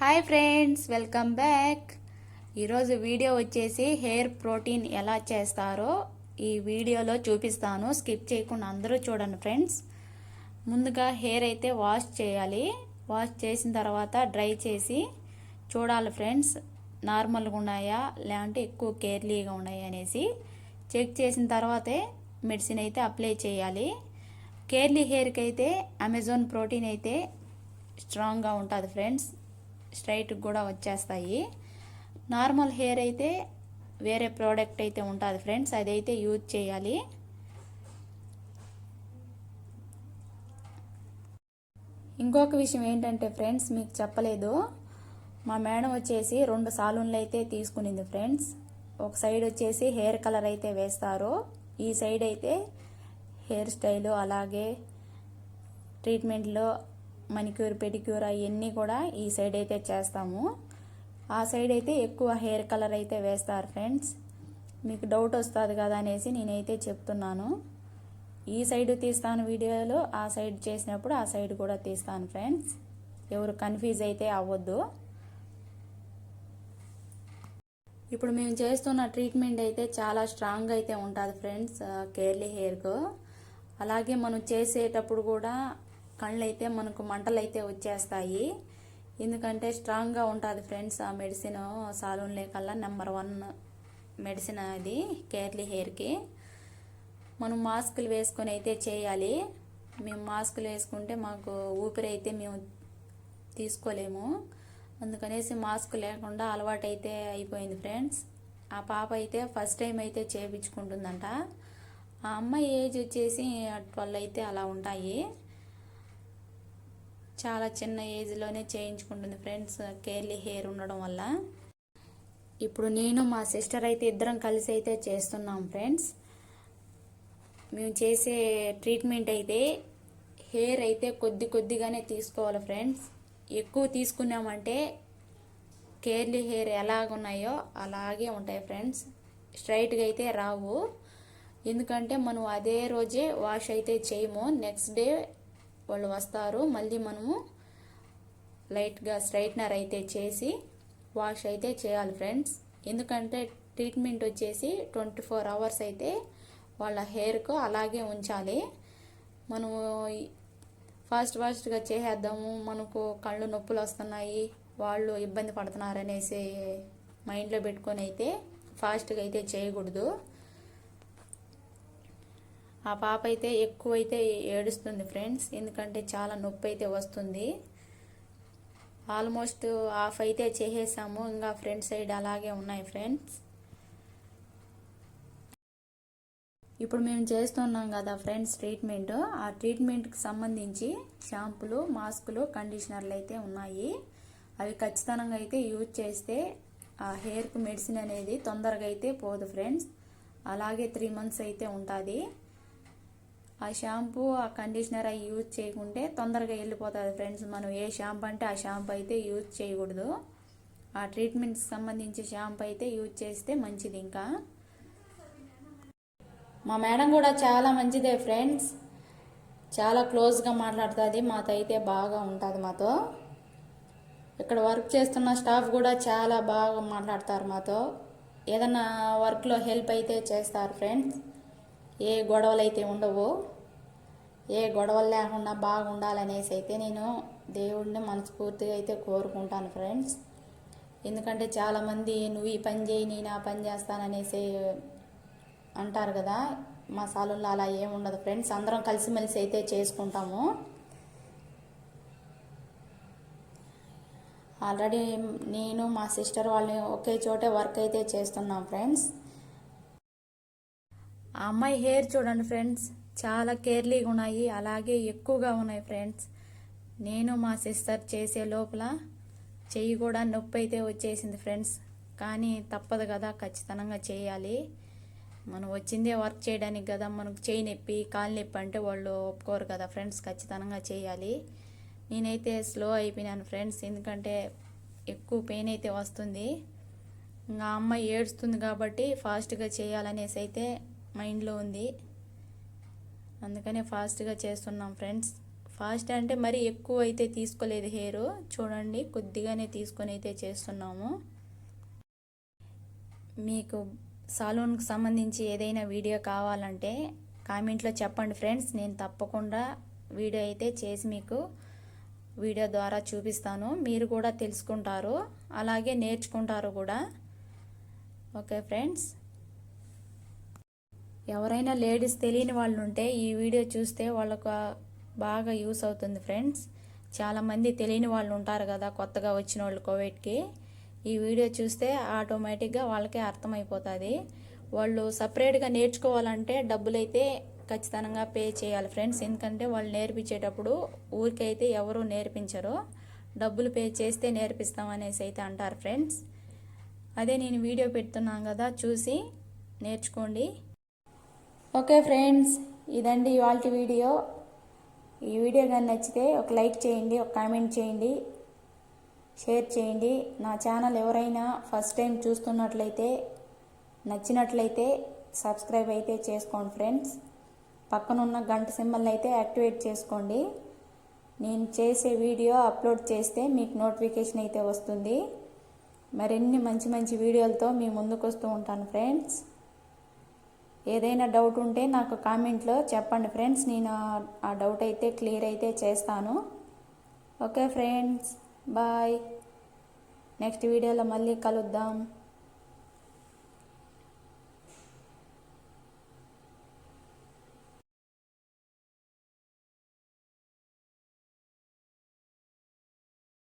Hi friends, welcome back. ఈరోజు video వచ్చేసి hair protein ఎలా చేస్తారో ఈ వీడియోలో చూపిస్తాను. స్కిప్ చేయకుండా అందరూ చూడండి ఫ్రెండ్స్. ముందుగా హెయిర్ అయితే వాష్ చేయాలి. వాష్ చేసిన తర్వాత డ్రై చేసి చూడాలి ఫ్రెండ్స్, నార్మల్గా ఉన్నాయా లేదంటే ఎక్కువ కేర్లీగా ఉన్నాయా అనేసి చెక్ చేసిన తర్వాతే మెడిసిన్ అయితే అప్లై చేయాలి. కేర్లీ హెయిర్కి అయితే అమెజాన్ ప్రోటీన్ అయితే స్ట్రాంగ్గా ఉంటుంది ఫ్రెండ్స్, స్ట్రైట్ కూడా వచ్చేస్తాయి. నార్మల్ హెయిర్ అయితే వేరే ప్రోడక్ట్ అయితే ఉంటుంది ఫ్రెండ్స్, అదైతే యూజ్ చేయాలి. ఇంకొక విషయం ఏంటంటే ఫ్రెండ్స్, మీకు చెప్పలేదు, మా మేడం వచ్చేసి 2 సాలూన్లు అయితే తీసుకునింది ఫ్రెండ్స్. ఒక సైడ్ వచ్చేసి హెయిర్ కలర్ అయితే వేస్తారు, ఈ సైడ్ అయితే హెయిర్ స్టైలు అలాగే ట్రీట్మెంట్లో మనిక్యూర్ పెడిక్యూర్ అవన్నీ కూడా ఈ సైడ్ అయితే చేస్తాము. ఆ సైడ్ అయితే ఎక్కువ హెయిర్ కలర్ అయితే వేస్తారు ఫ్రెండ్స్. మీకు డౌట్ వస్తుంది కదా అనేసి నేనైతే చెప్తున్నాను. ఈ సైడ్ తీస్తాను వీడియోలో, ఆ సైడ్ చేసినప్పుడు ఆ సైడ్ కూడా తీస్తాను ఫ్రెండ్స్. ఎవరు కన్ఫ్యూజ్ అయితే అవ్వద్దు. ఇప్పుడు మేము చేస్తున్న ట్రీట్మెంట్ అయితే చాలా స్ట్రాంగ్ అయితే ఉంటుంది ఫ్రెండ్స్ కేర్లీ హెయిర్కు. అలాగే మనం చేసేటప్పుడు కూడా కళ్ళు అయితే మనకు మంటలు అయితే వచ్చేస్తాయి, ఎందుకంటే స్ట్రాంగ్గా ఉంటుంది ఫ్రెండ్స్. ఆ మెడిసిన్ సాలూన్లే కల్లా నెంబర్ 1 మెడిసిన్ అది కేర్లీ హెయిర్కి. మనం మాస్కులు వేసుకొని అయితే చేయాలి. మేము మాస్కులు వేసుకుంటే మాకు ఊపిరి అయితే మేము తీసుకోలేము, అందుకనేసి మాస్క్ లేకుండా అలవాటు అయితే అయిపోయింది ఫ్రెండ్స్. ఆ పాప అయితే ఫస్ట్ టైం అయితే చేయించుకుంటుందంట. ఆ అమ్మాయి ఏజ్ వచ్చేసి 12 అయితే అలా ఉంటాయి. చాలా చిన్న ఏజ్లోనే చేయించుకుంటుంది ఫ్రెండ్స్ కేర్లీ హెయిర్ ఉండడం వల్ల. ఇప్పుడు నేను మా సిస్టర్ అయితే ఇద్దరం కలిసి అయితే చేస్తున్నాం ఫ్రెండ్స్. మేము చేసే ట్రీట్మెంట్ అయితే హెయిర్ అయితే కొద్దిగానే తీసుకోవాలి ఫ్రెండ్స్. ఎక్కువ తీసుకున్నామంటే కేర్లీ హెయిర్ ఎలాగున్నాయో అలాగే ఉంటాయి ఫ్రెండ్స్, స్ట్రైట్గా అయితే రావు. ఎందుకంటే మనం అదే రోజే వాష్ అయితే చేయము, నెక్స్ట్ డే వాళ్ళు వస్తారు, మళ్ళీ మనము లైట్గా స్ట్రైట్నర్ అయితే చేసి వాష్ అయితే చేయాలి ఫ్రెండ్స్. ఎందుకంటే ట్రీట్మెంట్ వచ్చేసి 24 అవర్స్ అయితే వాళ్ళ హెయిర్కు అలాగే ఉంచాలి. మనము ఫాస్ట్గా చేసేద్దాము, మనకు కళ్ళు నొప్పులు వస్తున్నాయి, వాళ్ళు ఇబ్బంది పడుతున్నారు అనేసి మైండ్లో పెట్టుకొని అయితే ఫాస్ట్గా అయితే చేయకూడదు. ఆ పాప అయితే ఎక్కువైతే ఏడుస్తుంది ఫ్రెండ్స్, ఎందుకంటే చాలా నొప్పి అయితే వస్తుంది. ఆల్మోస్ట్ హాఫ్ అయితే చేసేసాము, ఇంకా ఫ్రంట్ సైడ్ అలాగే ఉన్నాయి ఫ్రెండ్స్. ఇప్పుడు మేము చేస్తున్నాం కదా ఫ్రెండ్స్ ట్రీట్మెంట్, ఆ ట్రీట్మెంట్కి సంబంధించి షాంపులు, మాస్కులు, కండిషనర్లు అయితే ఉన్నాయి. అవి ఖచ్చితంగా అయితే యూజ్ చేస్తే ఆ హెయిర్కు మెడిసిన్ అనేది తొందరగా అయితే పోదు ఫ్రెండ్స్, అలాగే 3 మంత్స్ అయితే ఉంటుంది. ఆ షాంపూ, ఆ కండిషనర్ అవి యూజ్ చేయకుంటే తొందరగా వెళ్ళిపోతుంది ఫ్రెండ్స్. మనం ఏ షాంపూ అంటే ఆ షాంపూ అయితే యూజ్ చేయకూడదు. ఆ ట్రీట్మెంట్కి సంబంధించి షాంపూ అయితే యూజ్ చేస్తే మంచిది. ఇంకా మా మేడం కూడా చాలా మంచిదే ఫ్రెండ్స్, చాలా క్లోజ్గా మాట్లాడుతుంది, మాతో అయితే బాగా ఉంటుంది. మాతో ఇక్కడ వర్క్ చేస్తున్న స్టాఫ్ కూడా చాలా బాగా మాట్లాడతారు మాతో. ఏదన్నా వర్క్లో హెల్ప్ అయితే చేస్తారు ఫ్రెండ్స్. ఏ గొడవలు అయితే ఉండవు, ఏ గొడవలు లేకుండా బాగుండాలనేసి అయితే నేను దేవుడిని మనస్ఫూర్తిగా అయితే కోరుకుంటాను ఫ్రెండ్స్. ఎందుకంటే చాలామంది నువ్వు ఈ పని చేయి, నేను ఆ పని చేస్తాననేసి అంటారు కదా. మా సాలూన్లో అలా ఏముండదు ఫ్రెండ్స్, అందరం కలిసిమెలిసి అయితే చేసుకుంటాము. ఆల్రెడీ నేను మా సిస్టర్ వాళ్ళని ఒకే చోటే వర్క్ అయితే చేస్తున్నాం ఫ్రెండ్స్. ఆ అమ్మాయి హెయిర్ చూడండి ఫ్రెండ్స్, చాలా కేర్లీగా ఉన్నాయి, అలాగే ఎక్కువగా ఉన్నాయి ఫ్రెండ్స్. నేను మా సిస్టర్ చేసే లోపల చెయ్యి కూడా నొప్పి అయితే వచ్చేసింది ఫ్రెండ్స్, కానీ తప్పదు కదా, ఖచ్చితంగా చేయాలి. మనం వచ్చిందే వర్క్ చేయడానికి కదా, మనకు చేయి నొప్పి కాలు నొప్పి అంటే వాళ్ళు ఒప్పుకోరు కదా ఫ్రెండ్స్, ఖచ్చితంగా చేయాలి. నేనైతే స్లో అయిపోయినాను ఫ్రెండ్స్, ఎందుకంటే ఎక్కువ పెయిన్ అయితే వస్తుంది. ఇంకా అమ్మాయి ఏడుస్తుంది కాబట్టి ఫాస్ట్గా చేయాలనేసి అయితే మైండ్లో ఉంది, అందుకనే ఫాస్ట్గా చేస్తున్నాం ఫ్రెండ్స్. ఫాస్ట్ అంటే మరి ఎక్కువ అయితే తీసుకోలేదు హెయిర్, చూడండి కొద్దిగానే తీసుకొని అయితే చేస్తున్నాము. మీకు సాలూన్కి సంబంధించి ఏదైనా వీడియో కావాలంటే కామెంట్లో చెప్పండి ఫ్రెండ్స్, నేను తప్పకుండా వీడియో అయితే చేసి మీకు వీడియో ద్వారా చూపిస్తాను. మీరు కూడా తెలుసుకుంటారు, అలాగే నేర్చుకుంటారు కూడా. ఓకే ఫ్రెండ్స్, ఎవరైనా లేడీస్ తెలియని వాళ్ళు ఉంటే ఈ వీడియో చూస్తే వాళ్ళకు బాగా యూస్ అవుతుంది ఫ్రెండ్స్. చాలామంది తెలియని వాళ్ళు ఉంటారు కదా, కొత్తగా వచ్చిన వాళ్ళు కోవిడ్కి. ఈ వీడియో చూస్తే ఆటోమేటిక్గా వాళ్ళకే అర్థమైపోతుంది. వాళ్ళు సపరేట్గా నేర్చుకోవాలంటే డబ్బులైతే ఖచ్చితంగా పే చేయాలి ఫ్రెండ్స్. ఎందుకంటే వాళ్ళు నేర్పించేటప్పుడు ఊరికైతే ఎవరు నేర్పించరు, డబ్బులు పే చేస్తే నేర్పిస్తాం అనేసి అయితే అంటారు ఫ్రెండ్స్. అదే నేను వీడియో పెడుతున్నాను కదా, చూసి నేర్చుకోండి. ఓకే ఫ్రెండ్స్, ఇదండి ఇవాళ వీడియో. ఈ వీడియో కానీ నచ్చితే ఒక లైక్ చేయండి, ఒక కామెంట్ చేయండి, షేర్ చేయండి. నా ఛానల్ ఎవరైనా ఫస్ట్ టైం చూస్తున్నట్లయితే నచ్చినట్లయితే సబ్స్క్రైబ్ అయితే చేసుకోండి ఫ్రెండ్స్. పక్కనున్న గంట సింబల్ అయితే యాక్టివేట్ చేసుకోండి. నేను చేసే వీడియో అప్లోడ్ చేస్తే మీకు నోటిఫికేషన్ అయితే వస్తుంది. మరిన్ని మంచి మంచి వీడియోలతో మీ ముందుకు వస్తూ ఉంటాను ఫ్రెండ్స్. ఏదైనా డౌట్ ఉంటే నాకు కామెంట్లో చెప్పండి ఫ్రెండ్స్, నేను ఆ డౌట్ అయితే క్లియర్ అయితే చేస్తాను. Okay friends, bye. నెక్స్ట్ వీడియోలో మళ్ళీ కలుద్దాం.